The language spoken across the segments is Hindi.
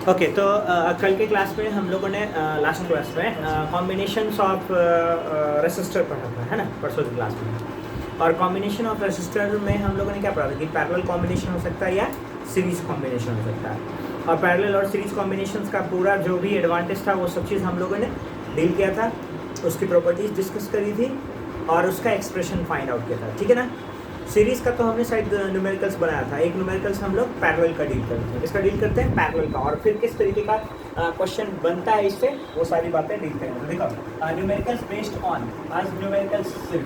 ओके, तो कल के क्लास में हम लोगों ने लास्ट क्लास में कॉम्बिनेशंस ऑफ रेसिस्टर पढ़ा था, है ना, परसों की क्लास में। और कॉम्बिनेशन ऑफ रेसिस्टर में हम लोगों ने क्या पढ़ा था कि पैरेलल कॉम्बिनेशन हो सकता है या सीरीज कॉम्बिनेशन हो सकता है। और पैरेलल और सीरीज कॉम्बिनेशंस का पूरा जो भी एडवांटेज था वो सब चीज़ हम लोगों ने डील किया था, उसकी प्रॉपर्टीज़ डिस्कस करी थी और उसका एक्सप्रेशन फाइंड आउट किया था, ठीक है ना। सीरीज़ का तो हमने शायद न्यूमेरिकल्स बनाया था, एक न्यूमेरिकल्स हम लोग पैरेलल का डील करते हैं, इसका डील करते हैं पैरेलल का, और फिर किस तरीके का क्वेश्चन बनता है इससे, वो सारी बातें डील करेंगे। तो देखो न्यूमेरिकल्स बेस्ड ऑन, आज न्यूमेरिकल्स सिर्फ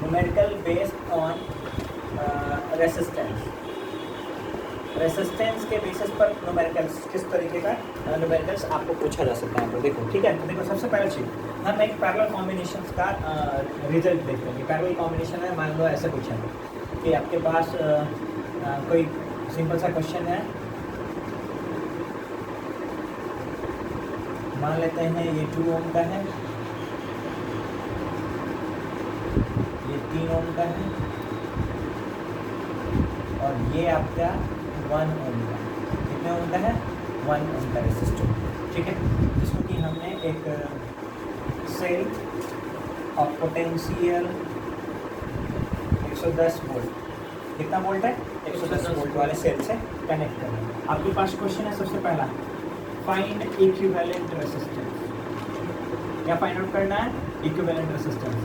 न्यूमेरिकल बेस्ड ऑन रेसिस्टेंस के बेसिस पर न्यूमेरिकल्स, किस तरीके का न्यूमेरिकल्स आपको पूछा जा सकता है। तो देखो ठीक है, तो देखो सबसे पहले चीज़ हम एक पैरेलल कॉम्बिनेशंस का रिजल्ट देखते हैं। पैरेलल कॉम्बिनेशन है, मान लो ऐसे कुछ है कि आपके पास कोई सिंपल सा क्वेश्चन है, मान लेते हैं ये 2 ओम का है, ये 3 ओम का है, और ये आपका 1 ओम का, कितने ओम का है, 1 ओम का रेसिस्टर, ठीक है, जिसको कि हमने एक सेल ऑफ पोटेंशियल 110 वोल्ट, कितना वोल्ट है, 110 वोल्ट वाले सेल से कनेक्ट करना है। आपके पास क्वेश्चन है सबसे पहला, फाइंड इक्विवेलेंट रेसिस्टेंस। क्या फाइंड आउट करना है, इक्विवेलेंट रेसिस्टेंस।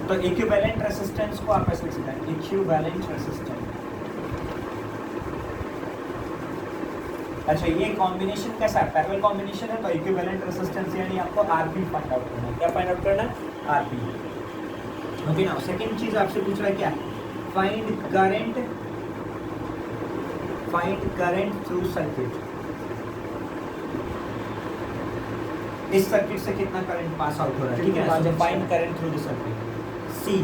तो इक्विवेलेंट रेसिस्टेंस को आप ऐसे लिख सकते हैं, इक्विवेलेंट रेसिस्टेंस। अच्छा, ये कॉम्बिनेशन कैसा है, पैरेलल कॉम्बिनेशन है, तो इक्विवेलेंट रेजिस्टेंस यानी आपको आरपी फाइंड आउट करना है। क्या फाइंड आउट करना है, आरपी। ओके, नाउ सेकंड चीज आपसे पूछ रहा है क्या, फाइंड करंट थ्रू सर्किट। इस सर्किट से कितना करंट पास आउट हो रहा है, ठीक है, तो find current through the circuit. See,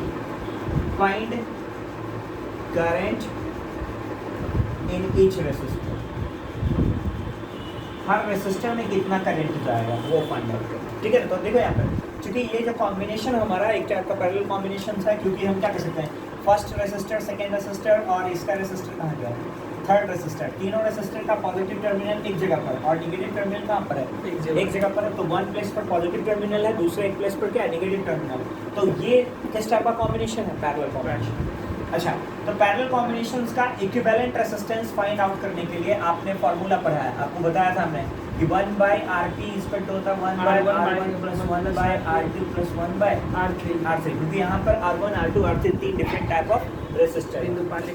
find current in each resistor, हर रेसिस्टर में कितना करंट जाएगा वो फाइंड आउट करें, ठीक है। तो देखो यहाँ पर, क्योंकि ये जो कॉम्बिनेशन हमारा एक टाइप का पैरेलल कॉम्बिनेशन है, क्योंकि हम क्या कर सकते हैं, फर्स्ट रेसिस्टर, सेकंड रेसिस्टर और इसका रेसिस्टर कहाँ गया, थर्ड रेसिस्टर, तीनों रेसिस्टर का पॉजिटिव टर्मिनल एक जगह पर और नेगेटिव टर्मिनल कहाँ पर है, एक जगह पर है। तो वन प्लेस पर पॉजिटिव टर्मिनल है, दूसरे एक प्लेस पर क्या है, नेगेटिव टर्मिनल। तो ये किस टाइप का कॉम्बिनेशन है, पैरेलल कॉम्बिनेशन। अच्छा, तो पैरेलल कॉम्बिनेशंस का इक्विवेलेंट रेजिस्टेंस फाइंड आउट करने के लिए आपने फार्मूला पढ़ा है, आपको बताया था हमने कि 1/RP इक्वल टू होता है 1/R1 plus 1/R2 plus 1/R3, क्योंकि यहाँ पर R1, R2, R3 तीन डिफरेंट टाइप ऑफ रेजिस्टर।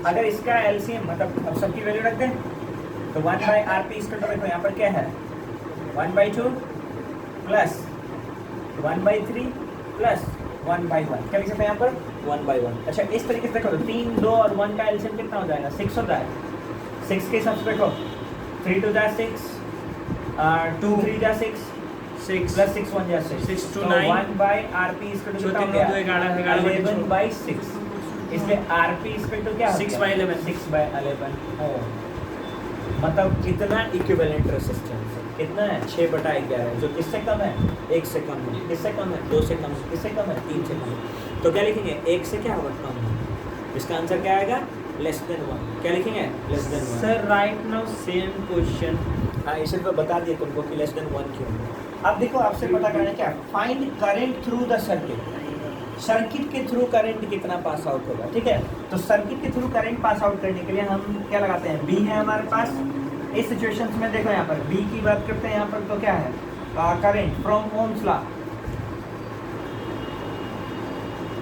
अगर इसका एलसीएम मतलब अब सबकी वैल्यू रख दें तो 1/RP इक्वल टू, देखो यहाँ पर क्या है, 1/2 प्लस 1/3 प्लस 1/1, क्या लिख सकते हैं यहाँ पर 1/1। अच्छा, इस तरीके से देखो तो 3, 2 और 1 का एलसीएम कितना हो जाएगा, 6 होता है। 6 के हिसाब से देखो 3 2 जा 6, 2 3 जा 6 प्लस 6 1 जा 6 to 9, 1/RP इक्वल टू कितना हो गया, 11/6। इसलिए RP इक्वल टू क्या, 6/11 मतलब कितना इक्विवेलेंट रेजिस्टेंस है, कितना है, 6/11, जो किससे कम है, 1 से कम है, किससे कम है, 2 से कम है, किससे कम है, 3 से कम है। तो क्या लिखेंगे, 1 से क्या होगा, कम है, इसका आंसर क्या आएगा, लेस देन 1। क्या लिखेंगे, less than 1। Sir right now same question, हाँ इसे तो बता दिए तुमको कि लेस देन 1 क्यों है। अब देखो आपसे पता करना क्या, find current through the circuit. Circuit के थ्रू करंट कितना पास आउट होगा, ठीक है। तो सर्किट के थ्रू करंट पास आउट करने के लिए हम क्या लगाते हैं, बी है हमारे पास। इस सिचुएशंस में देखो यहाँ पर बी की बात करते हैं, यहाँ पर तो क्या है, current from Ohm's law.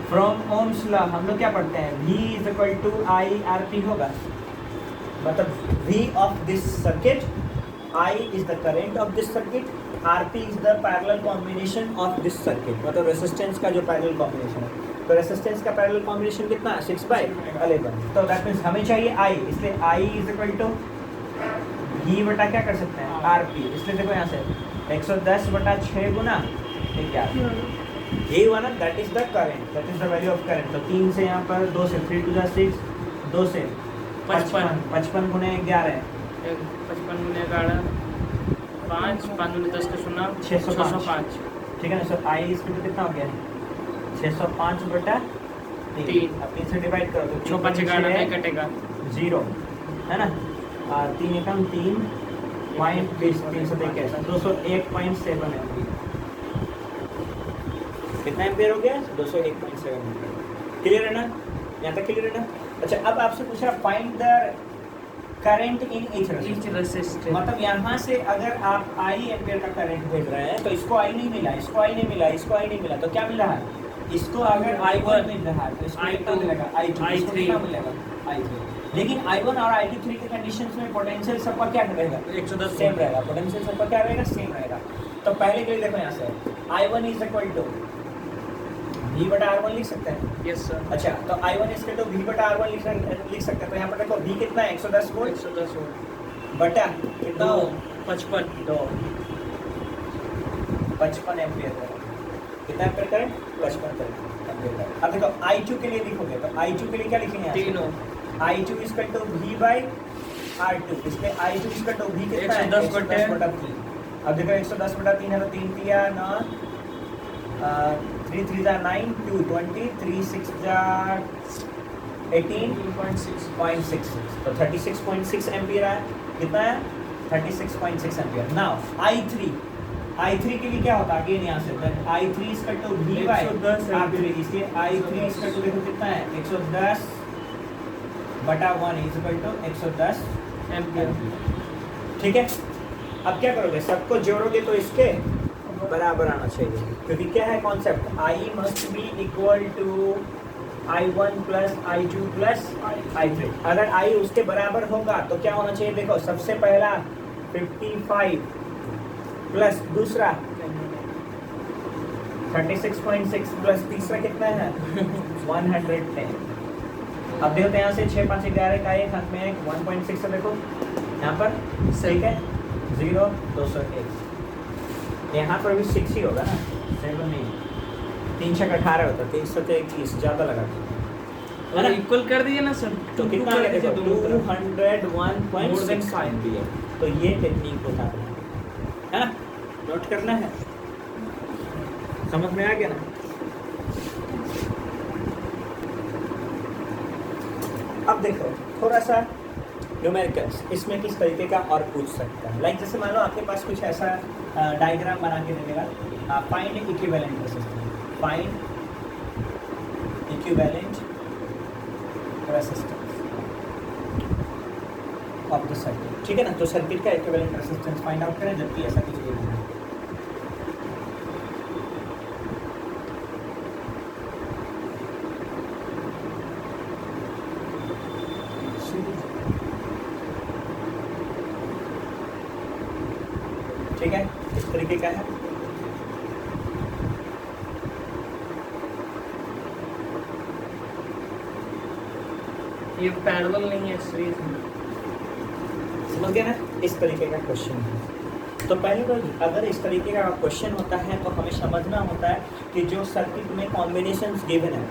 From Ohm's law हम लोग क्या पढ़ते हैं, V is equal to IRP होगा, मतलब V of this circuit, I is the current of this circuit, RP is the parallel combination of this circuit, मतलब रेजिस्टेंस का जो पैरेलल कॉम्बिनेशन है। तो रेजिस्टेंस का पैरेलल कॉम्बिनेशन कितना है, 6/11। तो दैट मीन्स हमें चाहिए I, इसलिए I is equal to V बटा क्या कर सकते हैं, RP। इसलिए देखो यहाँ से 110/6 गुना 11, यही हुआ ना, that is the current, that is the value of current. तो 3 से यहाँ पर 2 से 3 2 जा 6, 2 से 55 गुने 11, 55 गुने 11 5, 5 गुने 10 का 0, 605, ठीक है ना। सर आई इसमें तो कितना हो गया, 605/11, तीन। अब 3 से डिवाइड करो तो 6 5 11 नहीं कटेगा। 0 है ना, और 3 एकम 3 पॉइंट 20 321 201.7 एम्पियर। कितना एम्पियर हो गया? 201.7 एम्पियर। क्लियर है ना, यहाँ तक क्लियर है ना? अच्छा, अब आपसे पूछ रहा find the current in each resistor. मतलब यहाँ से अगर आप आई एम्पियर का करंट भेज रहे हैं तो इसको आई नहीं मिला, इसको आई नहीं मिला, इसको आई नहीं मिला, तो क्या मिल रहा है? इसको अगर I1 मिल रहा है तो इसको कितना मिलेगा? I2 कितना मिलेगा? I3। लेकिन I1 और I2 के कंडीशंस में पोटेंशियल सबका क्या रहेगा? 110 सेम रहेगा। पोटेंशियल सबका क्या रहेगा? सेम रहेगा। तो पहले के लिए देखो यहाँ से I1 is equal to V बटा R1 लिख सकते हैं। Yes sir. अच्छा, तो I1 is equal to V बटा R1 लिख सकते हैं। तो यहाँ पर देखो V कितना है? 110 वोल्ट 110 वोल्ट बटा कितना? 55 55 एम्पियर है। कितना ampere current? 55 current ampere current. अब देखो I2 के लिए लिखोगे तो I2 के लिए क्या लिखेंगे? तीनों I2 is equal to V by R2। इसमें I2 is equal to V कितना है? 110 बटे 3। अब देखो 110 बटा 3 है तो 3 तिया 9 3 3 जा 9 2 20 3 6 जा 18.66 तो 36.6 एम्पियर है। कितना है? 36.6 एम्पियर। नाउ I3 के लिए क्या होता है? अगेन यहाँ से I3 is equal to V by 110 R3। इसलिए I3 इज इक्वल टू देखो कितना है? 110 बटा 1 इज इक्वल टू 110 एम्पियर। ठीक है, अब क्या करोगे? सबको जोड़ोगे तो इसके बराबर आना चाहिए, क्योंकि क्या है concept? I must be equal to I1 plus I2 plus I3। अगर I उसके बराबर होगा तो क्या होना चाहिए? देखो सबसे पहला 55 प्लस दूसरा 36.6 प्लस तीसरा कितना है? 110। अब देखो यहाँ से 6 5 11 का एक हाथ में 1.6 है। देखो यहाँ पर ठीक है 0 201। यहाँ पर भी 6 ही होगा ना, 7 नहीं। 3 6 18 होता, 321 ज़्यादा लगा और इक्वल कर दिए ना सर। तो कितना लगा? देखो 201.6 एम्पियर। तो ये टेक्निक बताते हैं, है ना? नोट करना है। समझ में आ गया ना? अब देखो थोड़ा सा न्यूमेरिकल्स इसमें किस तरीके का और पूछ सकता है। लाइक जैसे मान लो आपके पास कुछ ऐसा डायग्राम बना के दे देगा, find equivalent resistance, find equivalent resistance of the circuit. ठीक है ना? तो सर्किट का इक्विवेलेंट रेजिस्टेंस फाइंड आउट करें, जबकि ऐसा कुछ नहीं है। ठीक है, इस तरीके का है। ये पैरेलल नहीं है, सीरीज में। समझ गए ना? इस तरीके का क्वेश्चन है। तो पहले तो अगर इस तरीके का क्वेश्चन होता है तो हमें समझना होता है कि जो सर्किट में कॉम्बिनेशंस गिवन है,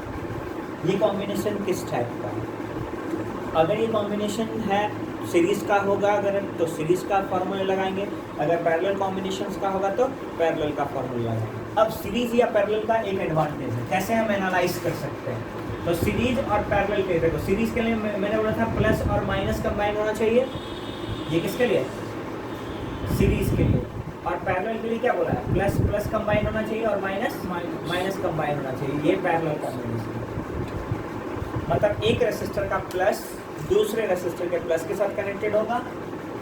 ये कॉम्बिनेशन किस टाइप का है। अगर ये कॉम्बिनेशन है सीरीज का होगा अगर तो सीरीज का फार्मूला लगाएंगे, अगर पैरेलल कॉम्बिनेशंस का होगा तो पैरेलल का फार्मूला लगाएंगे। अब सीरीज या पैरेलल का एक एडवांटेज है, कैसे हम एनालाइज कर सकते हैं। तो सीरीज और पैरेलल के देखो, सीरीज के लिए मैंने बोला था प्लस और माइनस कंबाइन होना चाहिए। ये किसके लिए? सीरीज के लिए। और पैरेलल के लिए क्या बोला है? प्लस प्लस कंबाइन होना चाहिए और माइनस माइनस कंबाइन होना चाहिए। ये पैरेलल कॉम्बिनेशन, मतलब एक रेसिस्टर का प्लस दूसरे रेसिस्टर के प्लस के साथ कनेक्टेड होगा,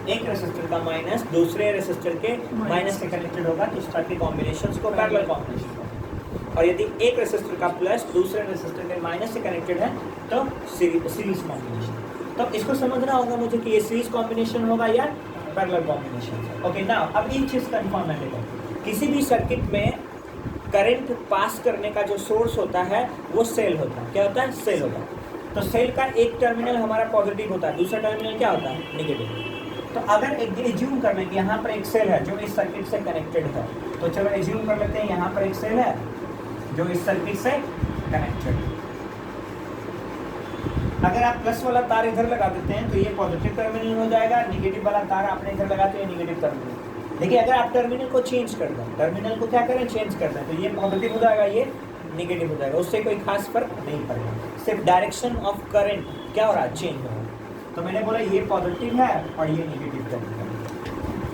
एक रेसिस्टर का माइनस दूसरे रेसिस्टर के माइनस से कनेक्टेड होगा। तो इस तरह के कॉम्बिनेशंस को पैरेलल कॉम्बिनेशन कहते हैं। और यदि एक रेसिस्टर का प्लस दूसरे रेसिस्टर के माइनस से कनेक्टेड है तो सीरीज कॉम्बिनेशन। तो इसको समझना होगा मुझे कि ये सीरीज कॉम्बिनेशन होगा या पैरेलल कॉम्बिनेशन। ओके ना, अब एक चीज़ कंफर्म है, देखो किसी भी सर्किट में करंट पास करने का जो सोर्स होता है वो सेल होता है। क्या होता है? सेल होता है। तो सेल का एक टर्मिनल हमारा पॉजिटिव होता है, दूसरा टर्मिनल क्या होता है? नेगेटिव। तो अगर एज्यूम कर लें कि यहाँ पर एक सेल है जो इस सर्किट से कनेक्टेड है, तो चलो एज्यूम कर लेते हैं यहाँ पर एक सेल है जो इस सर्किट से कनेक्टेड है। अगर आप प्लस वाला तार इधर लगा देते हैं तो ये पॉजिटिव टर्मिनल हो जाएगा, नेगेटिव वाला तार आपने इधर लगाते हैं नेगेटिव टर्मिनल। देखिए अगर आप टर्मिनल को चेंज कर दें, टर्मिनल को क्या करें? चेंज कर दें, तो ये पॉजिटिव हो जाएगा, ये नेगेटिव हो जाएगा, उससे कोई खास फर्क नहीं पड़ेगा, सिर्फ डायरेक्शन ऑफ करंट क्या हो रहा है, चेंज हो रहा है। तो मैंने बोला ये पॉजिटिव है और ये नेगेटिव करंट है।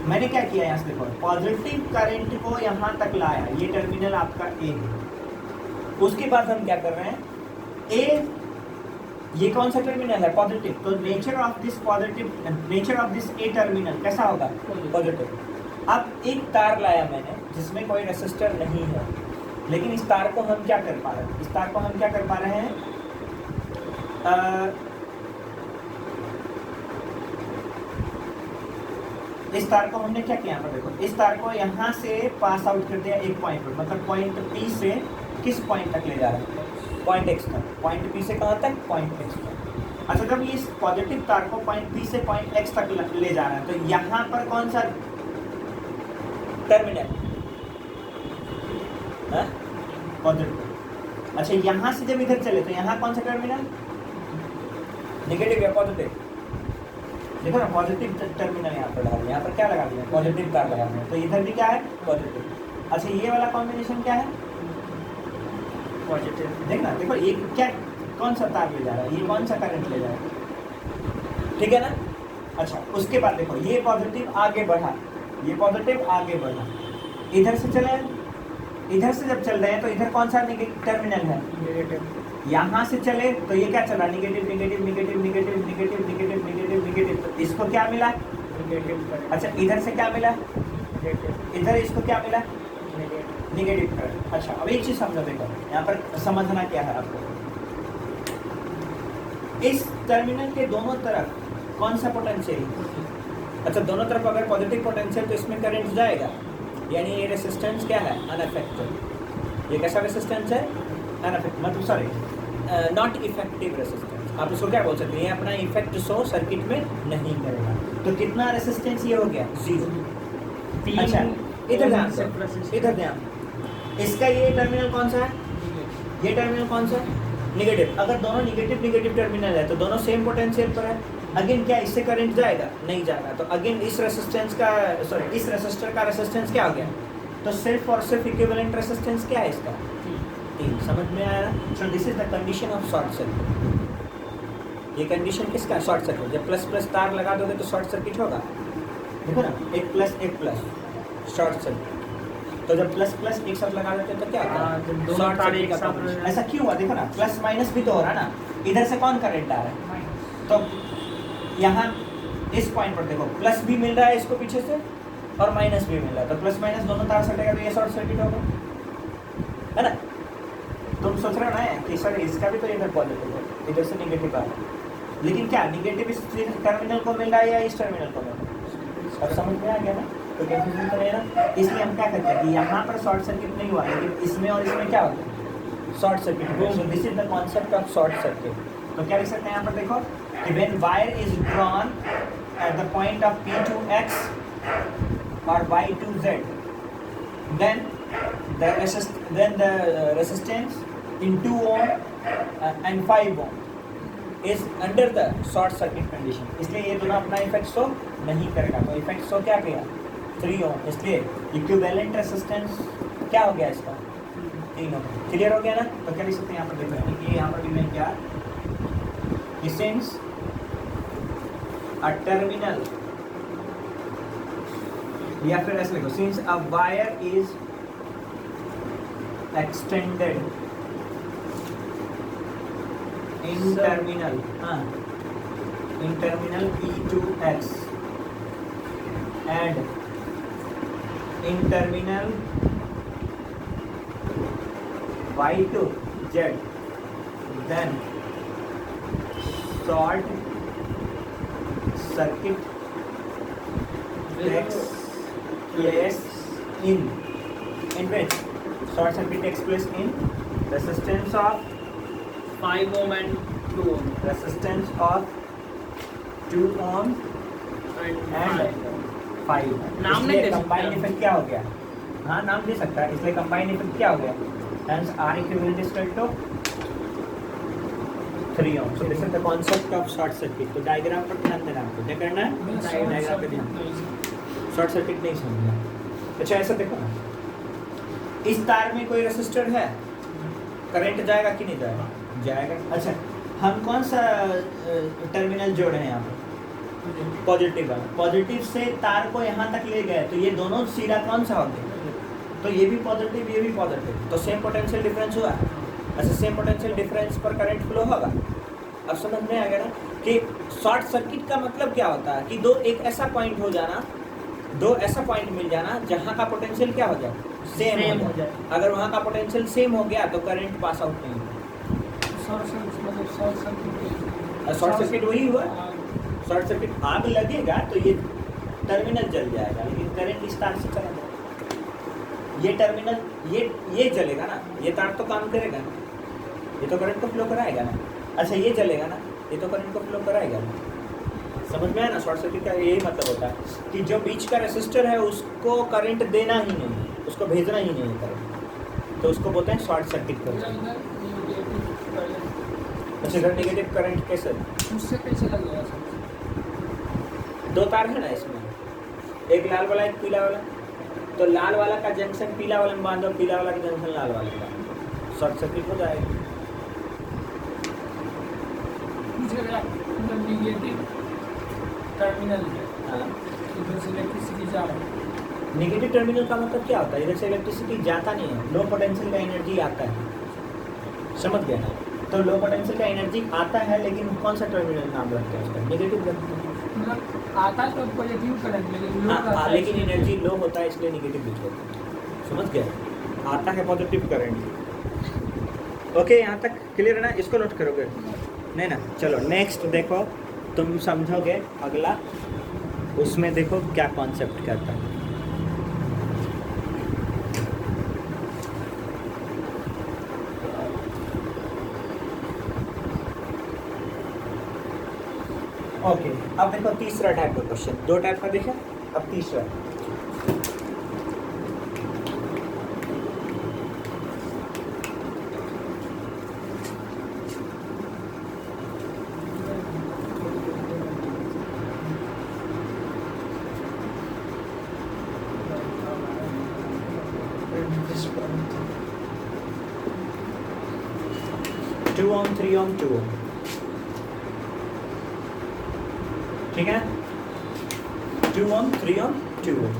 मैंने क्या किया यहाँ से देखो, पॉजिटिव करंट को यहाँ तक लाया, ये टर्मिनल आपका ए है। उसके बाद हम क्या कर रहे हैं, ए ये कौन सा टर्मिनल है, पॉजिटिव, तो nature of this positive, nature of this A terminal कैसा होगा, पॉजिटिव। अब एक तार लाया मैंने जिसमें कोई रेसिस्टर नहीं है, लेकिन इस तार को हम क्या कर पा रहे हैं, इस तार को हम क्या कर पा रहे हैं, इस तार को हमने क्या किया यहाँ पर देखो, इस तार को यहाँ से पास आउट कर दिया एक पॉइंट पर, मतलब पॉइंट पी से किस पॉइंट तक ले जा रहा है, पॉइंट एक्स तक, पॉइंट पी से कहाँ तक, पॉइंट एक्स तक। अच्छा, जब ये पॉजिटिव तार को पॉइंट पी से पॉइंट एक्स तक ले जा रहा है, तो यहाँ पर कौन सा टर्मिनल, पॉजिटिव। अच्छा, यहाँ से जब इधर चले तो यहाँ कौन सा टर्मिनल, नेगेटिव या पॉजिटिव, देखो ना पॉजिटिव टर्मिनल यहाँ पर लगा दिया, यहाँ पर क्या लगा दिया, पॉजिटिव तार लगा दिया, तो इधर भी क्या है, पॉजिटिव। अच्छा, ये वाला कॉम्बिनेशन क्या है, पॉजिटिव। देखना देखो ये क्या, कौन सा तार ले जा रहा है, ये कौन सा करंट ले जा रहा है, ठीक है ना। अच्छा, उसके बाद देखो ये पॉजिटिव आगे बढ़ा, ये पॉजिटिव आगे बढ़ा, इधर से चले, इधर से जब चल रहे हैं तो इधर कौन सा टर्मिनल है, नेगेटिव। यहाँ से चले तो ये क्या चला, negative negative negative negative negative negative negative negative, तो इसको क्या मिला, नेगेटिव। अच्छा, इधर से क्या मिला, इधर इसको क्या मिला, नेगेटिव करंट। अच्छा, अब एक चीज समझो, देखो यहाँ पर समझना क्या है आपको, इस टर्मिनल के दोनों तरफ कौन सा पोटेंशियल, अच्छा दोनों तरफ अगर पॉजिटिव पोटेंशियल तो इसमें करंट जाएगा, यानी ये रेसिस्टेंस क्या है, अनअफेक्टेड। ये कैसा रेसिस्टेंस है, अनअफेक्टेड, मतलब सॉरी नॉट इफेक्टिव रेसिस्टेंस। आप इसको क्या बोल सकते हैं, ये अपना इफेक्ट शो सर्किट में नहीं करेगा। तो कितना रेसिस्टेंस ये हो गया, 0। अच्छा, इधर ध्यान, इधर ध्यान, इसका ये टर्मिनल कौन सा है, ये टर्मिनल कौन सा है, नेगेटिव। अगर दोनों नेगेटिव नेगेटिव टर्मिनल है तो दोनों सेम पोटेंशियल पर है, अगेन क्या इससे करंट जाएगा, नहीं जाएगा। तो अगेन इस रेसिस्टेंस का, सॉरी इस रेसिस्टर का रेसिस्टेंस क्या हो गया, तो सिर्फ और सिर्फ इक्विवेलेंट रेसिस्टेंस क्या है इसका, 3। समझ में आया ना। So this is the condition of short circuit. ये कंडीशन किसका, शॉर्ट सर्किट। जब प्लस प्लस तार लगा दोगे तो शॉर्ट सर्किट होगा, देखो ना, एक प्लस शॉर्ट सर्किट। तो जब प्लस प्लस एक साथ लगा देते तो क्या होता है, शॉर्ट सर्किट का कॉम्बिनेशन। ऐसा क्यों हुआ, देखो ना, प्लस माइनस भी तो हो रहा है ना, इधर से कौन करंट आ रहा है, तो यहाँ इस पॉइंट पर देखो प्लस भी मिल रहा है इसको पीछे से और माइनस भी मिल रहा है, तो प्लस माइनस दोनों तार सटेगा तो ये शॉर्ट सर्किट होगा, है ना। तुम सोच रहे हो ना कि सर इसका भी तो इधर पॉजिटिव है, इधर से नेगेटिव आ रहा है, लेकिन क्या नेगेटिव इस टर्मिनल को मिल रहा है या इस टर्मिनल को मिल रहा है, अब समझ में आ गया ना। तो कंफ्यूजन तो नहीं ना, इसलिए हम क्या करते हैं कि यहाँ पर शॉर्ट सर्किट नहीं हुआ, लेकिन इसमें और इसमें क्या होता है, short circuit. So this is the concept of short circuit. तो क्या लिख सकते हैं यहाँ पर देखो कि when wire is drawn at the point of P to X और Y to Z, then the resistance in 2 ohm and 5 ohm is under the short circuit condition। इसलिए ये दोनों अपना इफेक्ट शो नहीं करेगा। तो इफेक्ट शो क्या किया, 3 ohm, इसलिए इक्विवेलेंट रेसिस्टेंस क्या हो गया इसका, 3 ohm। क्लियर हो गया ना। तो क्या लिख सकते हैं यहाँ पर देखो कि यहाँ पर भी मैं क्या, since a terminal, या फिर ऐसे लिखो, since a wire is extended in terminal, in terminal P to X and in terminal Y to Z, then short circuit takes place in which short circuit takes place in resistance of 5 ohm and 2 ohm, resistance of 2 ohm and 5 ohm। नाम नहीं दे सकते कंबाइंड इफेक्ट क्या हो गया, हाँ नाम दे सकता है, इसलिए कंबाइंड इफेक्ट क्या हो गया, hence R equivalent is equal to 3 ohm। So this is the concept of short circuit। तो डायग्राम पर ध्यान देना आपको, क्या करना है, डायग्राम पे ध्यान, शॉर्ट सर्किट नहीं समझना। अच्छा ऐसा देखो ना, इस तार में कोई रेसिस्टर है, करंट जाएगा कि नहीं जाएगा? जाएगा। अच्छा, हम कौन सा टर्मिनल जोड़े हैं यहाँ पे? पॉजिटिव वाला। पॉजिटिव से तार को यहाँ तक ले गए तो ये दोनों सीधा कौन सा हो गया? तो ये भी पॉजिटिव, ये भी पॉजिटिव, तो सेम पोटेंशियल डिफरेंस हुआ। अच्छा, सेम पोटेंशियल डिफरेंस पर करंट फ्लो होगा। अब समझ में आ गया ना कि शॉर्ट सर्किट का मतलब क्या होता है कि एक ऐसा पॉइंट हो जाना, दो ऐसा पॉइंट मिल जाना जहाँ का पोटेंशियल क्या हो जाए? सेम हो जाए। अगर वहाँ का पोटेंशियल सेम हो गया तो करंट पास आउट नहीं होगा। शॉर्ट सर्किट वही हुआ। शॉर्ट सर्किट आग लगेगा तो ये टर्मिनल जल जाएगा, लेकिन करंट इस तार से चला जाएगा। ये टर्मिनल ये जलेगा ना, ये तार तो काम करेगा ना, ये तो करंट को फ्लो कराएगा ना। अच्छा, ये जलेगा ना, ये तो करंट को फ्लो कराएगा ना। समझ में आया ना? शॉर्ट सर्किट का यही मतलब होता है कि जो बीच का रेसिस्टर है उसको करंट देना ही नहीं है, उसको भेजना ही नहीं है करंट, तो उसको बोलते हैं शॉर्ट सर्किट करंट। अच्छा, अगर नेगेटिव करंट कैसे? उससे कैसे लगेगा? दो तार है ना इसमें, एक लाल वाला एक पीला वाला, तो लाल वाला का जंक्शन पीला वाले में बांधो, पीला वाला का जंक्शन लाल वाले में बांधो, शॉर्ट सर्किट हो जाएगा। नेगेटिव टर्मिनल है, हाँ, इधर से इलेक्ट्रिसिटी जा रहा है। नेगेटिव टर्मिनल का मतलब क्या होता है? इधर से इलेक्ट्रिसिटी जाता नहीं है, लो पोटेंशियल का एनर्जी आता है। समझ गए ना? तो लो पोटेंशियल का एनर्जी आता है, लेकिन कौन सा टर्मिनल नाम रखते हैं उसका? नेगेटिव रखते हैं। मतलब आता तो पॉजिटिव करंट, लेकिन लो हाँ, लेकिन एनर्जी लो होता है इसलिए नेगेटिव लिख देते हैं। समझ गए? आता है पॉजिटिव करंट। ओके, यहाँ तक क्लियर है ना? इसको नोट करोगे नहीं ना? चलो नेक्स्ट देखो, तुम समझोगे अगला, उसमें देखो क्या कॉन्सेप्ट कहता है। ओके, अब देखो तीसरा टाइप का क्वेश्चन। दो टाइप का देखा, अब तीसरा। टू ओम 3 ओम 2 ओम, ठीक है? 2 ओम 3 ओम 2 ओम।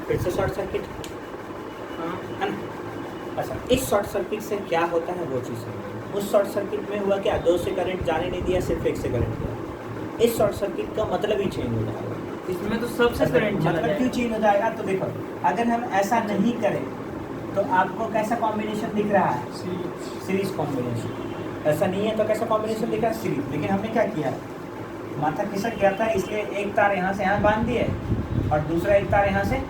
फिर से शॉर्ट सर्किट है ना? अच्छा, इस शॉर्ट सर्किट से क्या होता है वो चीज़ समझो। उस शॉर्ट सर्किट में हुआ क्या? दो से करंट जाने नहीं दिया, सिर्फ एक से करंट दिया। इस शॉर्ट सर्किट का मतलब ही चेंज हो जाएगा। इसमें तो सबसे करंट चला मतलब क्यों चेंज हो जाएगा? तो देखो, अगर हम ऐसा नहीं करें तो आपको कैसा कॉम्बिनेशन दिख रहा है? Series combination. ऐसा नहीं है तो कैसा कॉम्बिनेशन दिख रहा है? सीरीज। लेकिन हमने क्या किया? माथा खिसक गया था, इसलिए एक तार यहाँ से यहाँ बांध दिए और दूसरा एक तार यहाँ से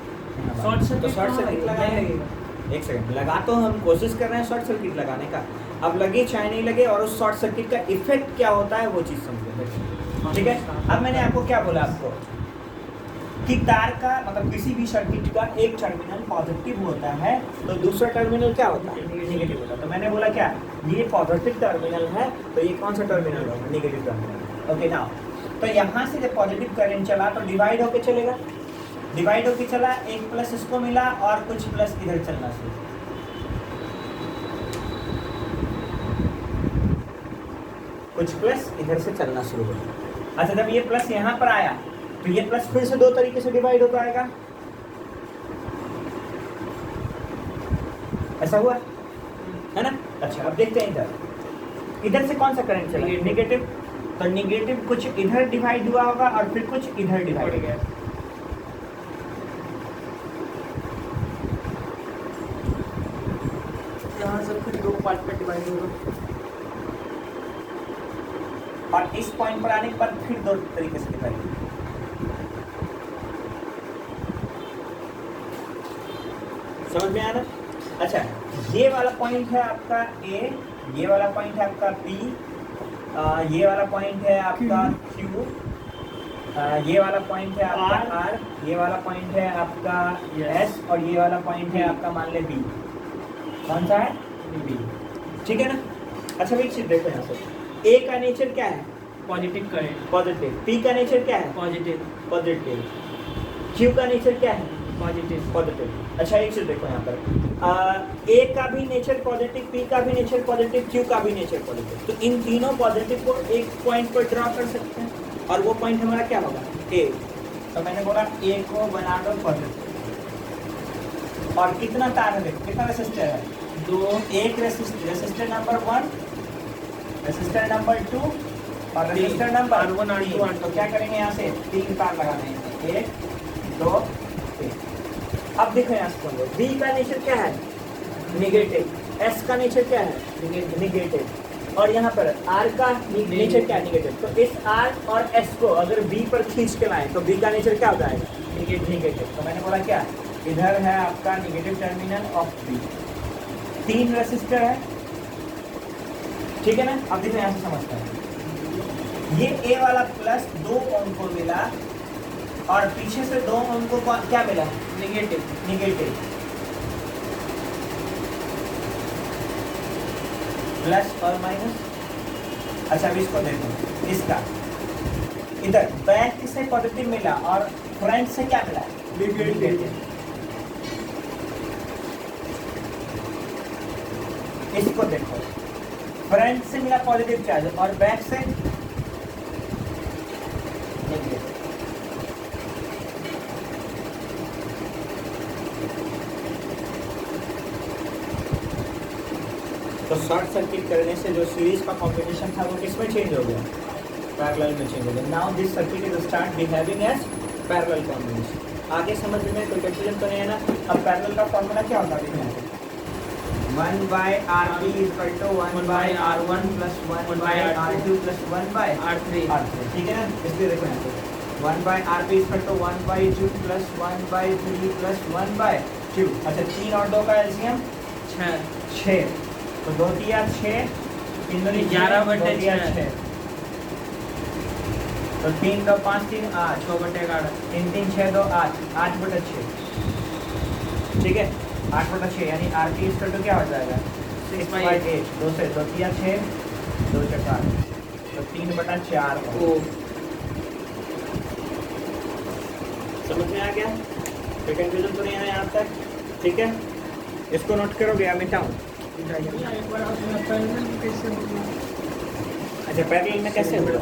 शॉर्ट सर्किट। तो शॉर्ट सर्किट लगाएंगे। एक सेकंड, लगा तो हम कोशिश कर रहे हैं शॉर्ट सर्किट लगाने का, अब लगे चाहे नहीं लगे, और उस शॉर्ट सर्किट का इफेक्ट क्या होता है वो चीज़ समझो। ठीक है? अब मैंने आपको क्या बोला आपको कि तार का मतलब किसी भी सर्किट का एक टर्मिनल पॉजिटिव होता है तो दूसरा टर्मिनल क्या होता है? नेगेटिव होता है। तो मैंने बोला क्या, ये पॉजिटिव टर्मिनल है तो ये कौन सा टर्मिनल होगा? Negative terminal. ओके ना? तो यहाँ से जब पॉजिटिव करंट चला तो डिवाइड होके चलेगा, डिवाइड होके चला, एक प्लस इसको मिला और कुछ प्लस इधर चलना शुरू, कुछ प्लस इधर से चलना शुरू हो। अच्छा, जब ये प्लस यहाँ पर आया तो ये प्लस फिर से दो तरीके से डिवाइड हो जाएगा। ऐसा हुआ है ना? अच्छा, अब देखते हैं इधर से कौन सा करंट चला? नेगेटिव। तो नेगेटिव कुछ इधर डिवाइड हुआ होगा और फिर कुछ इधर डिवाइड हो गया। यहाँ से फिर दो पार्ट पे डिवाइड होगा और इस पॉइंट पर आने के बाद फिर दो तरीके से डिवाइड होगा। समझ में आया ना? अच्छा, ये वाला पॉइंट है आपका A, ये वाला पॉइंट है आपका B, ये वाला पॉइंट है आपका Q, ये वाला पॉइंट है आपका R, ये वाला पॉइंट है आपका S, और ये वाला पॉइंट है आपका मान ले B। कौन सा है? B। ठीक है ना? अच्छा, एक चीज देखो यहाँ से, A का नेचर क्या है? Positive current, positive. पी का नेचर क्या है? Positive, positive. क्यू का नेचर क्या है? Positive, positive. अच्छा एक चीज देखो यहाँ पर, ए का भी नेचर पॉजिटिव, पी का भी नेचर पॉजिटिव, क्यू का भी नेचर पॉजिटिव। तो इन तीनों पॉजिटिव को एक पॉइंट पर ड्रॉ कर सकते हैं और वो पॉइंट हमारा क्या होगा? ए। तो मैंने बोला ए को बना दो पॉजिटिव। और कितना तार है देखो, कितना रेसिस्टर है? 2, एक रेसिस्टर नंबर 1, रेसिस्टर नंबर 2 और रेसिस्टर नंबर R1, R2, 3। तो क्या करेंगे यहाँ से? 3 तार लगा देंगे, 1 2 3। अब देखो यहाँ से बी का नेचर क्या है? निगेटिव। एस का नेचर क्या है? निगेटिव। और यहाँ पर आर का नेचर क्या है? निगेटिव। तो इस आर और एस को अगर बी पर खींच के लाएं तो बी का नेचर क्या हो जाएगा? निगेटिव। तो मैंने बोला क्या, इधर है आपका negative terminal of B. 3 resistor है, ठीक है ना? अब देखो यहाँ से समझते हैं। ये ए वाला प्लस 2 ओम को मिला और पीछे से 2 ओम को क्या मिला? Negative, negative. प्लस और माइनस। अच्छा अब इसको देखो, इसका इधर बैक से पॉजिटिव मिला और फ्रंट से क्या मिला? निगेटिव। इसको देखो, फ्रंट से मिला पॉजिटिव चार्ज और बैक से नेगेटिव। तो शॉर्ट सर्किट करने से जो सीरीज का कॉम्बिनेशन था वो किसमें चेंज हो गया? पैरेलल में चेंज हो गया। Now this circuit is start behaving as parallel combination. आगे समझ में कोई कंफ्यूजन तो नहीं है ना? अब पैरेलल का फॉर्मूला क्या होता है? 1 by RP is equal to 1 by R1 plus 1 by R2 plus 1 by R3, ठीक है ना? इसलिए देखो यहाँ पे 1 by RP is equal to 1 by 2 plus 1 by 3 plus 1 by 2। अच्छा 3 और 2 का एलसीएम 6। तो 2 दिया 6, 3 दूनी 11/6। तो 3 2 5 3 8, 6/11, 3 3 6 2 8, 8/6। ठीक है, 8/6 यानी RP इसका तो क्या हो जाएगा? 6/8। 2 से 2 दिया 6, 2 से 4, तो 3/4 ओ समझ में आ गया? कोई कंफ्यूजन तो नहीं है यहाँ तक? ठीक है, इसको नोट करोगे या मिटाऊँ? एक बार आपने पैरेलल में कैसे होगा? अच्छा पैरेलल में कैसे होगा?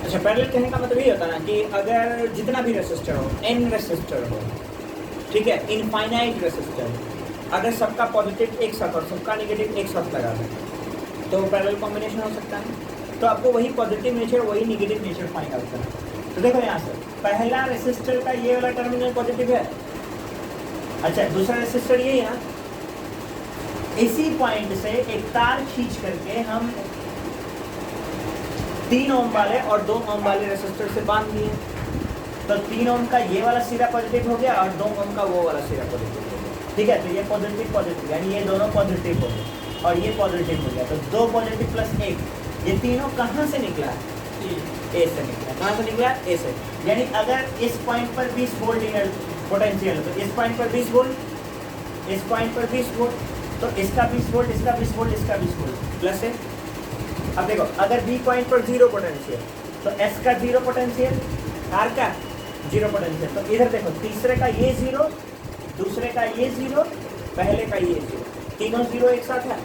अच्छा पैरेलल कहने का मतलब ये होता है ना कि अगर जितना भी रेसिस्टर हो, n रेसिस्टर हो, ठीक है, इनफाइनाइट रेसिस्टर, अगर सबका पॉजिटिव एक साथ और सबका नेगेटिव एक साथ लगा दें तो पैरेलल कॉम्बिनेशन हो सकता है। तो आपको वही पॉजिटिव नेचर वही नेगेटिव नेचर फाइंड आउट करना है। तो देखो यहाँ से पहला रेसिस्टर का ये वाला टर्मिनल पॉजिटिव है। अच्छा दूसरा रेसिस्टर ये है, इसी पॉइंट से एक तार खींच करके हम 3 ओम वाले और 2 ओम वाले रेसिस्टर से बांध दिए। तो 3 ओम का ये वाला सिरा पॉजिटिव हो गया और 2 ओम का वो वाला सिरा पॉजिटिव हो गया। ठीक है, तो ये पॉजिटिव पॉजिटिव यानी ये दोनों पॉजिटिव हो गए और ये पॉजिटिव हो गया। तो 2 पॉजिटिव प्लस 1, ये तीनों कहाँ से निकला? ए से निकला। कहाँ से निकला? ए से। यानी अगर इस पॉइंट पर 20 वोल्ट पोटेंशियल है तो इस पॉइंट पर 20 वोल्ट, इस पॉइंट पर 20 वोल्ट, तो इसका 20 वोल्ट, इसका 20 वोल्ट, इसका 20 वोल्ट प्लस है। अब देखो अगर बी पॉइंट पर 0 पोटेंशियल तो एस का 0 पोटेंशियल, आर का 0 पोटेंशियल। तो इधर देखो तीसरे का ये 0, दूसरे का ये 0, पहले का ये 0, तीनों 0 एक साथ है।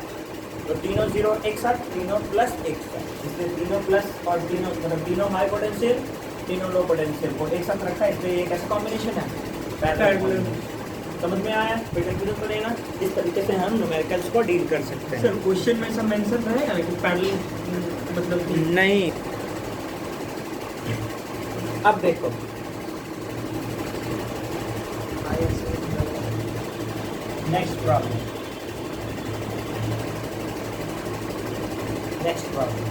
तो तीनों 0 एक साथ, तीनों प्लस एक साथ, इसलिए तीनों प्लस और तीनों मतलब तीनों हाई पोटेंशियल, तीनों लो पोटेंशियल को एक साथ रखा है। इसलिए ये कैसा कॉम्बिनेशन है? पैरेलल। समझ में आया? कोई कंफ्यूजन तो नहीं ना? इस तरीके से हम न्यूमेरिकल्स को डील कर सकते हैं। सर क्वेश्चन में सब मेंशन रहेगा कि पैरेलल मतलब कि नहीं। अब देखो नेक्स्ट प्रॉब्लम, नेक्स्ट प्रॉब्लम।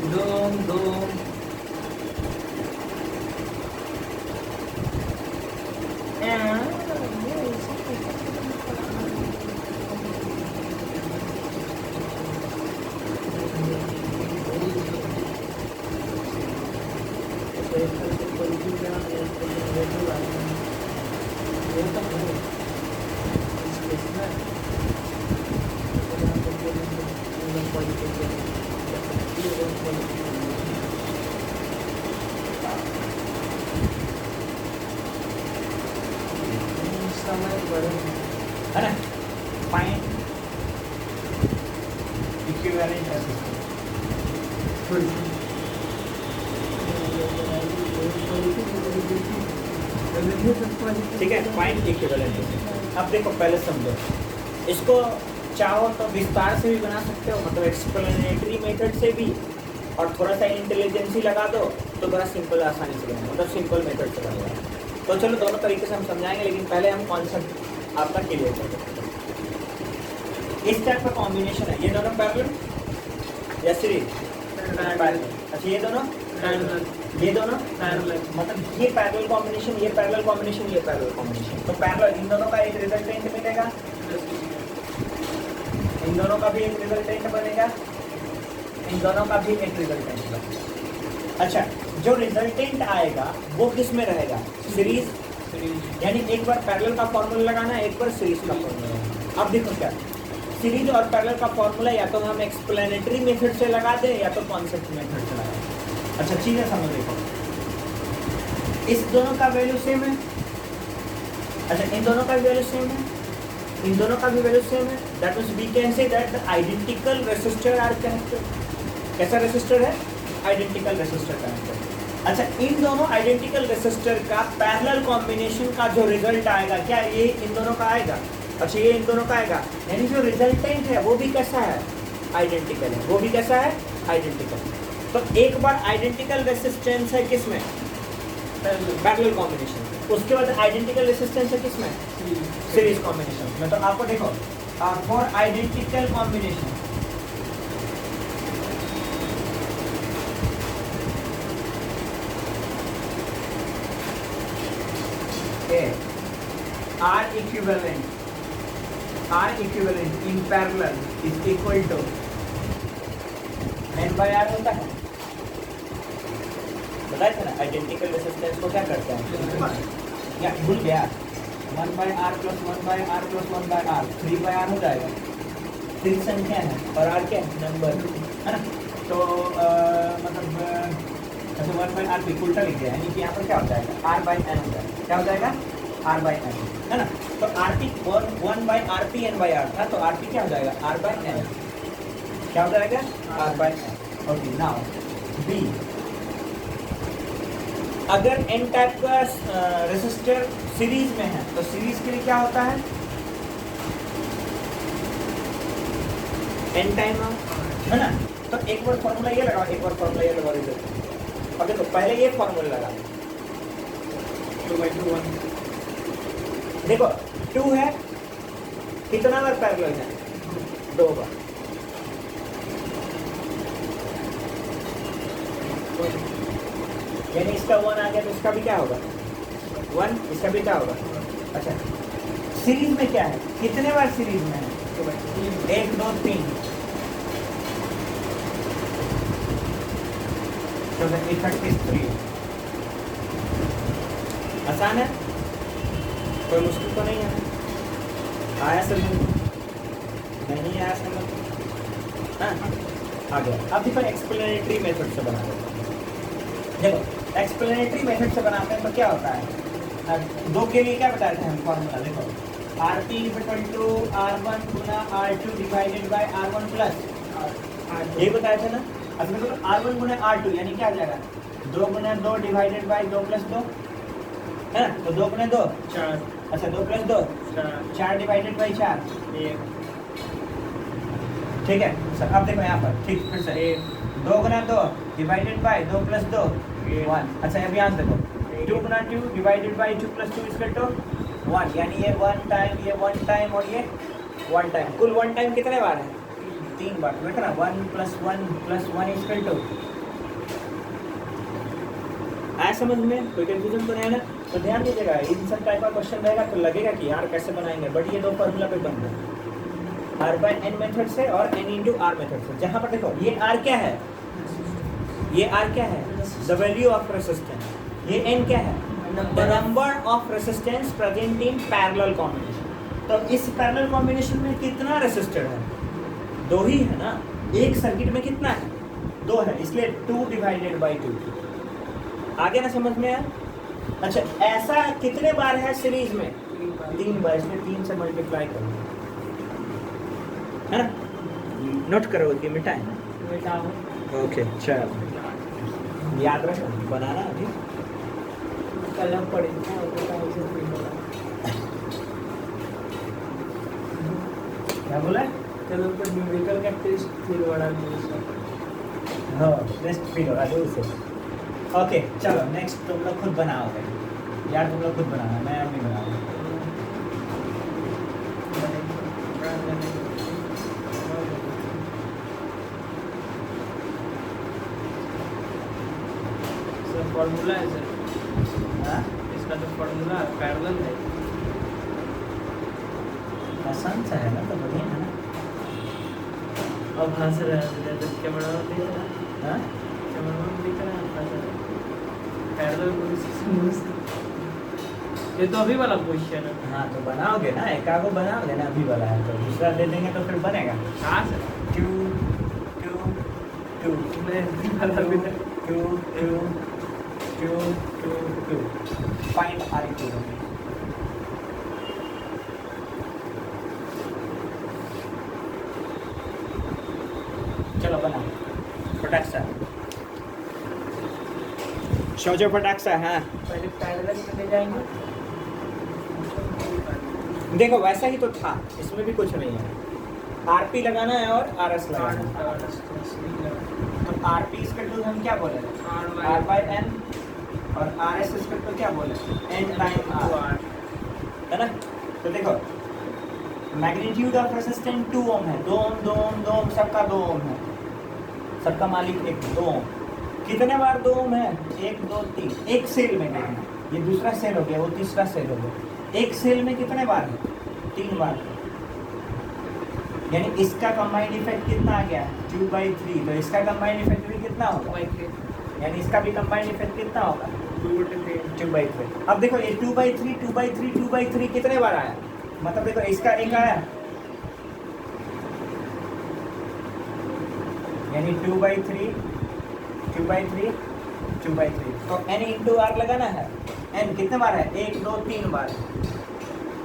दो फाइंड इक्विवेलेंट रेसिस्टेंस। ठीक है, फाइंड इक्विवेलेंट रेसिस्टेंस। अब देखो पहले समझो इसको, चाहो तो विस्तार से भी बना सकते हो, मतलब एक्सप्लेनेटरी मेथड से भी, और थोड़ा सा इंटेलिजेंसी लगा दो तो बड़ा सिंपल आसानी से बनेगा, मतलब सिंपल मेथड से बनेगा। तो चलो दोनों तरीके से हम समझाएंगे, लेकिन पहले हम कॉन्सेप्ट आपका क्लियर कर देते हैं। इस टाइप का कॉम्बिनेशन है, ये दोनों पैरेलल या सीरीज? अच्छा ये दोनों पैरेलल, ये दोनों पैरेलल, मतलब ये पैरेलल कॉम्बिनेशन, ये पैरेलल कॉम्बिनेशन, ये पैरेलल कॉम्बिनेशन। तो पैरेलल इन दोनों का एक रिजल्टेंट मिलेगा, इन दोनों का भी एक रिजल्टेंट बनेगा, इन दोनों का भी एक रिजल्टेंट बनेगा। अच्छा, जो रिजल्टेंट आएगा वो किस में रहेगा? सीरीज। यानी एक बार पैरेलल का फॉर्मूला लगाना है, एक बार सीरीज का फॉर्मूला लगाना। अब देखो क्या, सीरीज और पैरेलल का फॉर्मूला या तो हम एक्सप्लेनेटरी मेथड से लगा दें या तो कॉन्सेप्ट मेथड से लगा दें। अच्छा चीजें समझ, देखो इस दोनों का वैल्यू सेम है, अच्छा इन दोनों का वैल्यू सेम है, इन दोनों का भी वैल्यू सेम है, that means we can say that the identical resistor are connected. कैसा रेसिस्टर है? Identical resistor connected. अच्छा इन दोनों आइडेंटिकल रेसिस्टर का पैरेलल कॉम्बिनेशन का जो रिजल्ट आएगा, क्या ये इन दोनों का आएगा? अच्छा ये इन दोनों का आएगा, यानी जो रिजल्टेंट है वो भी कैसा है? आइडेंटिकल है। वो भी कैसा है? आइडेंटिकल। तो एक बार आइडेंटिकल रेसिस्टेंस है किसमें? Parallel combination. उसके बाद आइडेंटिकल रेसिस्टेंस है किसमें? सीरीज कॉम्बिनेशन में। तो आपको देखो for identical combination R equivalent in parallel is equal to n by R होता है। बताया था ना आइडेंटिकल रेसिस्टेंस को क्या करते हैं, या भूल गया, 1 by R plus 1 by R plus 1 by R 3 by R हो जाएगा। 3 संख्या है और R क्या है? नंबर है ना। तो मतलब अच्छा 1 by R भी उल्टा लिख दिया, यानी कि यहाँ पर क्या हो जाएगा? R by N हो जाएगा। क्या हो जाएगा? R by N है ना। तो RP 1 by RP N by R था, तो RP क्या हो जाएगा? R by N। क्या हो जाएगा? R by N। Okay now B, अगर N टाइप का रेसिस्टर सीरीज में है तो सीरीज के लिए क्या होता है? N टाइम है ना। तो एक बार फॉर्मूला ये लगाओ, एक बार फॉर्मूला ये लगाओ रिजल्ट। अब देखो पहले ये फॉर्मूला लगा, 2/2 1। देखो 2 है, कितना बार पैरेलल है? 2 बार। यानी इसका 1 आ गया तो इसका भी क्या होगा? 1, इसका भी क्या होगा? अच्छा सीरीज में क्या है? कितने बार सीरीज में है? 1 2 3। तो the effect is 3। आसान है, कोई मुश्किल तो नहीं है। आया समझ? नहीं आया समझ? हाँ आ गया। अब देखो एक्सप्लेनेटरी मेथड से बना देते हैं। देखो एक्सप्लेनेटरी मेथड से बनाते हैं तो क्या होता है? 2 के लिए क्या बताते हैं हम फॉर्मूला? देखो RP = R1 Guna R2 divided by R1 plus ये बताया था ना। अब देखो R1 गुना R2 यानी क्या आ जाएगा? 2 गुना 2 डिवाइडेड बाय 2 प्लस 2 है ना। तो 2 गुना 2 4, अच्छा 2 प्लस 2 4 डिवाइडेड बाई 4 1। ठीक है सर। अब देखो यहाँ पर ठीक फिर से 2 गुना 2 डिवाइडेड बाई 2 प्लस 2 1। अच्छा अभी यहाँ देखो 2 गुना 2 divided by 2 plus 2 equal to 1, यानी ये 1 टाइम, ये 1 टाइम और ये 1 टाइम। कुल 1 टाइम कितने बार है? 3 बार। देखो ना 1 + 1 + 1 इक्वल टू। आया समझ में? कोई कंफ्यूजन तो नहीं है ना। तो ध्यान दीजिएगा, इन सब टाइप का क्वेश्चन रहेगा तो लगेगा कि यार कैसे बनाएंगे, बट ये 2 फॉर्मूला पे बन रहे R by N मेथड से और N into R मेथड से। जहाँ पर देखो ये R क्या है? ये R क्या है? The value of resistance. ये N क्या है? The number of resistance present in parallel combination. तो इस पैरेलल कॉम्बिनेशन में कितना रेसिस्टर है? 2 ही है ना। एक सर्किट में कितना है? 2 है, इसलिए 2 डिवाइडेड बाई 2। आगे ना समझ में आया? अच्छा ऐसा कितने बार है सीरीज में? 3 बार, इसलिए 3 से मल्टीप्लाई करो। है ना? नोट करो कि मिटाएं। मिटाओ। ओके चलो, याद रखो बनाना अभी। कलम पड़ेगी ना, वो बताओ उसे प्रिंट होगा। क्या बोला? कलम पर न्यूमेरिकल का टेस्ट फिर बड़ा नहीं उसका। हाँ टेस्ट फील होगा दूर से। ओके चलो नेक्स्ट तुम लोग खुद बनाओगे यार, तुम लोग खुद बनाना, मैं अब नहीं बनाऊंगा। सर फॉर्मूला है सर, हाँ इसका जो फॉर्मूला पैरेलल है। आसान सा है ना, तो बढ़िया है ना। अब हंस रहा है जब कैमरा में देख रहा है, हाँ कैमरा में देख रहा है, हंस रहा है। पैरेलल पोजीशन, ये तो अभी वाला पोजीशन है। हाँ तो बनाओगे ना, एक आगो बनाओगे ना, अभी वाला है तो दूसरा दे देंगे तो फिर बनेगा। कहाँ से? टू टू टू मैं अभी वाला भी था। To to to to to find R two. चलो बनाओ फटाक सा, शौजो फटाक सा। हाँ पहले पैरेलल में ले जाएंगे। देखो वैसा ही तो था, इसमें भी कुछ नहीं है। आरपी लगाना है और आरएस लगाना है। तो आरपी इसका टू हम क्या बोले, आर बाई एन, और आरएस इसका टू क्या बोले, एन टाइम आर, है ना? तो देखो मैग्नीट्यूड ऑफ रेजिस्टेंस 2 ओम है, 2 ओम 2 ओम 2 ओम, सबका 2 ओम है, सबका मालिक एक 2 ओम। कितने बार 2 ओम है, 1 2 3, एक सेल में देखना, ये दूसरा सेल हो गया, वो तीसरा सेल हो गया। एक सेल में कितने बार है, 3 बार, यानी इसका कंबाइंड इफेक्ट कितना आ गया, 2/3। तो इसका कंबाइंड इफेक्ट भी कितना होगा, यानी इसका भी कंबाइंड इफेक्ट कितना होगा, 2/3। अब देखो ये 2/3 2/3 2/3 कितने बार आया, मतलब देखो इसका एक आया, यानी 2/3 2/3 2/3। तो n इंटू आर लगाना है, n कितने बार है, 1 2 3 बार,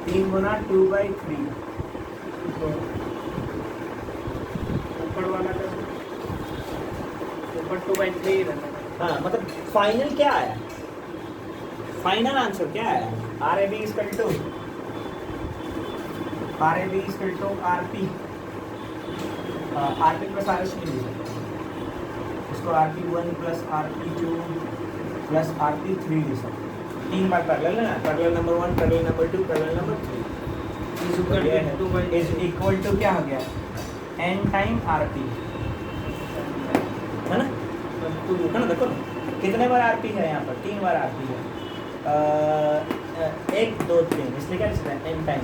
3 गुना 2/3। ऊपर वाला का ऊपर 2/3 रहता है। हाँ मतलब फाइनल क्या आया, फाइनल आंसर क्या आया, R A B equal to R P plus R S मिली, इसको RP1 plus RP2 plus RP3 लिख सकते, 3 बार पैरेलल है ना, parallel number 1 parallel number 2 parallel number 3 is equal to क्या हो गया, n टाइम RP, है ना? है ना? देखो कितने बार RP है यहाँ पर, 3 बार RP है, 1 2 3, इसलिए क्या लिख सकते हैं, n टाइम।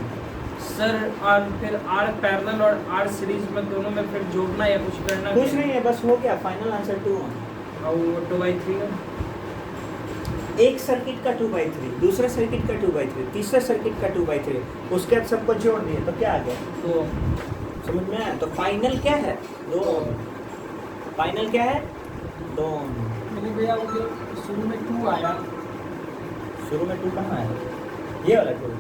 सर और फिर आर पैरेलल और आर सीरीज में दोनों में फिर जोड़ना या कुछ करना, कुछ नहीं है, बस हो गया, फाइनल आंसर 2। और वो 2/3 है। एक सर्किट का 2/3, दूसरा सर्किट का 2/3, तीसरा सर्किट का 2/3, उसके बाद सबको जोड़ दिए तो क्या आ गया, तो समझ में आया? तो फाइनल क्या है, 2। फाइनल क्या है, 2। मेरे भैया वो जो शुरू में 2 आया, शुरू में 2 कहाँ आया, ये वाला 2,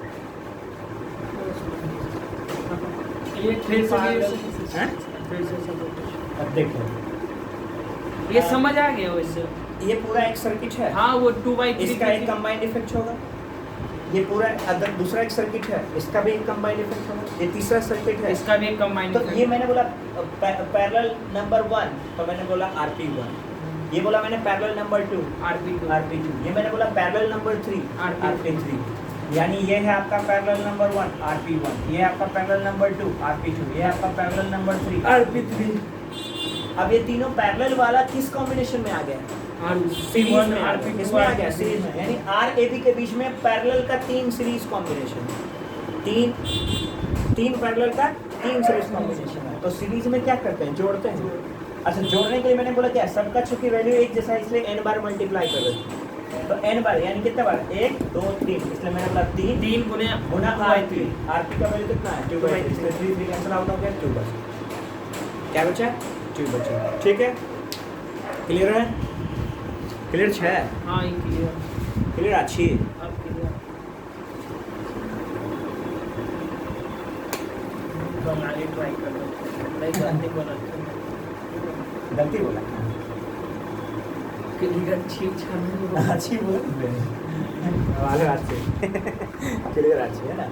ये फिर से हैं? फिर से सब अब देखो ये समझ आ गया वैसे। ये पूरा एक सर्किट है, हाँ वो 2/3 इसका एक कंबाइंड इफेक्ट होगा, ये पूरा अदर दूसरा एक सर्किट है, इसका भी एक कंबाइंड इफेक्ट होगा, ये तीसरा सर्किट है, इसका भी एक कंबाइंड तो ये मैंने बोला पैरेलल नंबर 1, तो मैंने बोला RP1, ये बोला मैंने पैरेलल नंबर 2 RP2, ये मैंने बोला पैरेलल नंबर 3 RP3, यानी ये है आपका पैरेलल नंबर 1 RP1, ये है आपका पैरेलल नंबर 2 RP2, ये है आपका पैरेलल नंबर 3 RP3। अब ये तीनों पैरेलल वाला किस कॉम्बिनेशन में आ गया, सीरीज में आ गया, किसमें आ गया, सीरीज में, यानी RAB के बीच में पैरेलल का 3 सीरीज कॉम्बिनेशन, 3 पैरेलल का 3 सीरीज कॉम्बिनेशन है। तो सीरीज में क्या करते हैं, जोड़ते हैं। अच्छा जोड़ने के लिए मैंने बोला क्या, सबका चूंकि वैल्यू एक जैसा है इसलिए n बार मल्टीप्लाई कर देते हैं, तो n बार यानी कितने बार, 1 2 3, इसलिए मैंने बोला 3 गुना RP, RP का वैल्यू कितना है, 2/3, इसलिए 3 3 कैंसिल आउट हो गया, 2 बचा, क्या बचा, 2 बचा, ठीक है? क्लियर है, क्लियर है, हाँ ये क्लियर, क्लियर अच्छी, अब क्लियर। तो हम आगे ट्राई कर रहे नहीं गलती बोला गलती बोला क्लियर ठीक छान अच्छी बोल वाले अच्छे क्लियर अच्छी है ना।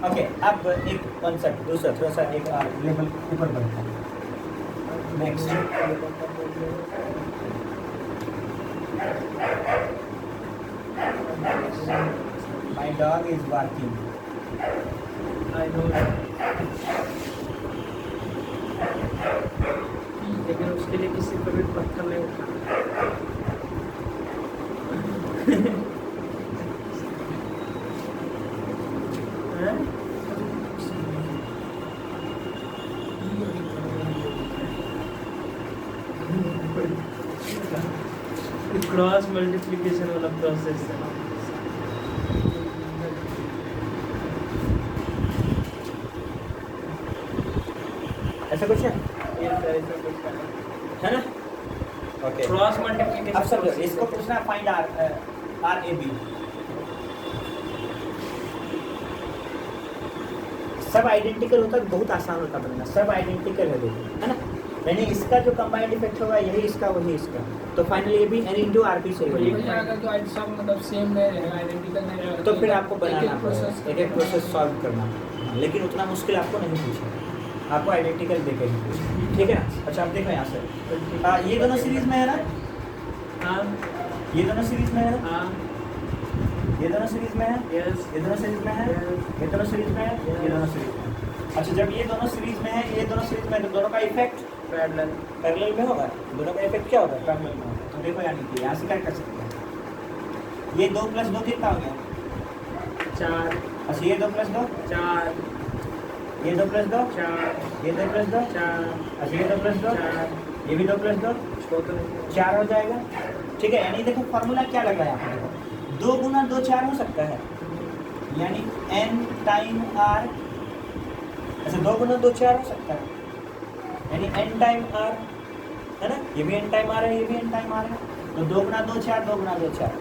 ओके अब एक कॉन्सेप्ट दूसरा थोड़ा सा एक लेवल ऊपर बढ़ता है। Next my dog is barking. I know लेकिन उसके लिए किसी को भी पत्थर नहीं उठा क्रॉस मल्टीप्लिकेशन वाला प्रोसेस है। ऐसा कुछ है ना। ओके क्रॉस मल्टीप्लिकेशन अब समझो इसको पूछना फाइंड आर ए बी। सब आइडेंटिकल होता है बहुत आसान होता बनना। सब आइडेंटिकल है देखो है ना। यानी इसका जो कंबाइंड इफेक्ट होगा यही इसका वही इसका। तो फाइनली ये भी n इंटू आर पी से अगर तो सब मतलब सेम नहीं रहेगा आइडेंटिकल नहीं रहेगा तो फिर आपको बनाना प्रोसेस पड़ेगा एक एक प्रोसेस सॉल्व करना। लेकिन उतना मुश्किल आपको नहीं पूछेगा, आपको आइडेंटिकल देके ही पूछेगा, ठीक है ना। अच्छा अब देखो यहाँ से ये दोनों सीरीज में है ना। हाँ ये दोनों सीरीज में है ना। हाँ ये दोनों सीरीज में है। यस ये दोनों सीरीज में है। ये दोनों सीरीज में है। ये दोनों सीरीज में है। अच्छा जब ये दोनों सीरीज में है ये दोनों सीरीज में है तो दोनों का इफेक्ट पैरेलल पैरेलल में होगा। दोनों का इफेक्ट क्या होगा पैरेलल में होगा। तो देखो यानी कि यहाँ से क्या कर सकते हैं। ये 2 + 2 कितना हो गया 4 अच्छा ये 2 + 2 4 ये 2 + 2 4 ये 2 + 2 4 अच्छा ये 2 + 2 4 ये भी 2 + 2 4 हो जाएगा। ठीक है यानी देखो फॉर्मूला क्या लग रहा है यहाँ पे। 2 × 2 4 हो सकता है यानी n टाइम r। अच्छा 2 × 2 4 हो सकता है यानी n टाइम r है ना। ये भी n टाइम r है ये भी n टाइम r है। तो 2 × 2 4 2 × 2 4।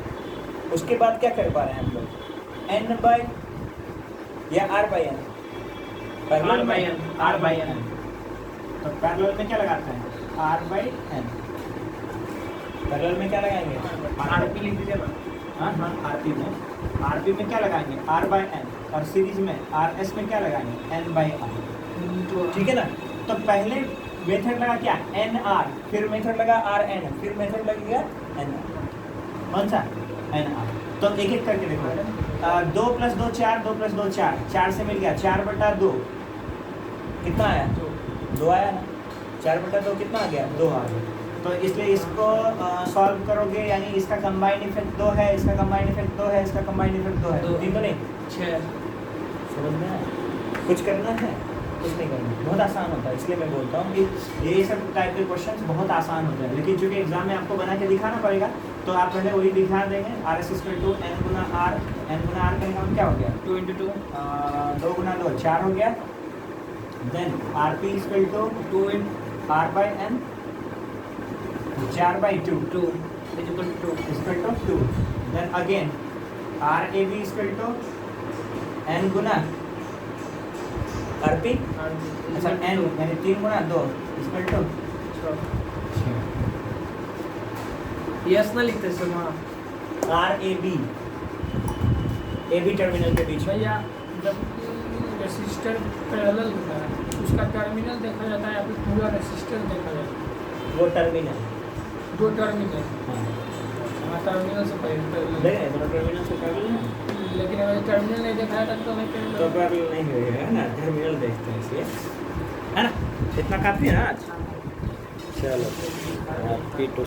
उसके बाद क्या कर पा रहे हैं हम लोग n बाय या r by n R by n R by n तो पैरेलल में क्या लगाते हैं r बाय n। पैरेलल में क्या लगाएंगे आरपी लिख दीजिए ना। हाँ हाँ आरपी में क्या लगाएंगे r बाय n और सीरीज में RS में क्या लगाएंगे n बाय r। ठीक है ना। तो पहले मेथड लगा क्या NR फिर मेथड लगा RN फिर मेथड लगेगा NR। कौन सा NR। तो एक एक करके देखो 2 + 2 4 2 + 2 4 4 से मिल गया 4/2 कितना आया 2 आया ना। 4/2 कितना आ गया 2 आ गया। तो इसलिए इसको सॉल्व करोगे यानी इसका कंबाइंड इफेक्ट 2 है इसका कंबाइंड इफेक्ट 2 है इसका कंबाइंड इफेक्ट 2 है। ठीक है नहीं 6 समझ में आया। कुछ करना है कुछ नहीं करना बहुत आसान होता है। इसलिए मैं बोलता हूँ कि ये सब टाइप के क्वेश्चन बहुत आसान होते हैं। लेकिन चूंकि एग्जाम में आपको बना के दिखाना पड़ेगा तो आप पहले वही दिखा देंगे RS = n × r n × r का काम क्या हो गया 2 × 2 2 × 2 4 हो गया। Then RP = 2 × r by n 4/2 2 = 2 then again RAB = n × RP अच्छा n यानी 3 × 2 = यस ना लिखते सर वहाँ RAB AB टर्मिनल के बीच में भैया जब रेसिस्टर पैरेलल होता है उसका टर्मिनल देखा जाता है या फिर पूरा रेसिस्टर देखा जाता है वो टर्मिनल 2 टर्मिनल हाँ हाँ टर्मिनल से पैरेलल देख रहे हैं टर्मिनल से पैरेलल है लेकिन अगर टर्मिनल नहीं देखा जाता तो हमें तो पैरेलल पैरेलल नहीं हुए है ना टर्मिनल देखते हैं इसलिए है ना। इतना काफ़ी है ना आज चलो